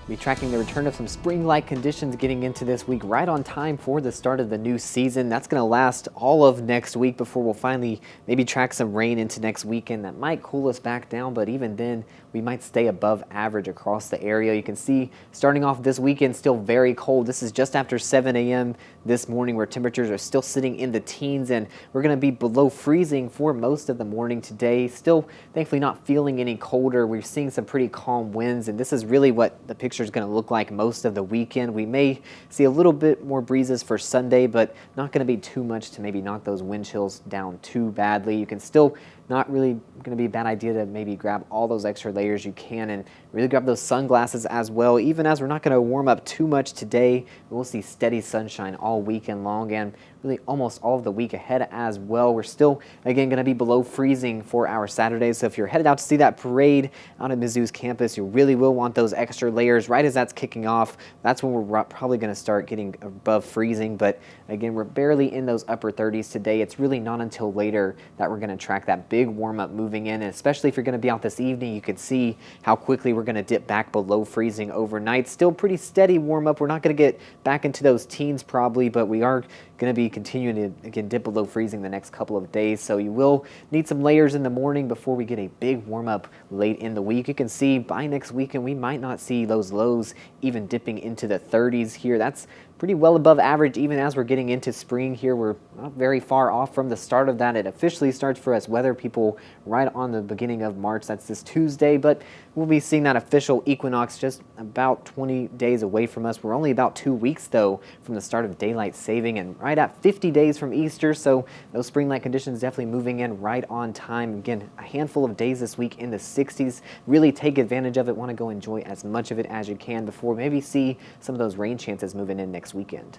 We'll be tracking the return of some spring-like conditions getting into this week, right on time for the start of the new season. That's going to last all of next week before we'll finally maybe track some rain into next weekend. That might cool us back down, but even then, we might stay above average across the area. You can see starting off this weekend, still very cold. This is just after 7 a.m. this morning, where temperatures are still sitting in the teens, and we're going to be below freezing for most of the morning today. Still, thankfully, not feeling any colder. We're seeing some pretty calm winds, and this is really what the picture is going to look like most of the weekend. We may see a little bit more breezes for Sunday, but not going to be too much to maybe knock those wind chills down too badly. You can still not really going to be a bad idea to maybe grab all those extra layers you can and really grab those sunglasses as well. Even as we're not going to warm up too much today, we'll see steady sunshine all weekend long and really almost all of the week ahead as well. We're still, again, going to be below freezing for our Saturdays. So if you're headed out to see that parade out at Mizzou's campus, you really will want those extra layers right as that's kicking off. That's when we're probably going to start getting above freezing. But again, we're barely in those upper 30s today. It's really not until later that we're going to track that big warm up moving in. And especially if you're going to be out this evening, you can see how quickly we're going to dip back below freezing overnight. Still pretty steady warm up. We're not going to get back into those teens probably, but we are going to be continuing to, again, dip below freezing the next couple of days. So you will need some layers in the morning before we get a big warm up late in the week. You can see by next weekend, we might not see those lows even dipping into the 30s here. That's pretty well above average even as we're getting into spring here. We're not very far off from the start of that. It officially starts for us weather people right on the beginning of March. That's this Tuesday, but we'll be seeing that official equinox just about 20 days away from us. We're only about 2 weeks though from the start of daylight saving and right at 50 days from Easter. So those spring-like conditions definitely moving in right on time. Again, a handful of days this week in the 60s. Really take advantage of it. Want to go enjoy as much of it as you can before maybe see some of those rain chances moving in next weekend.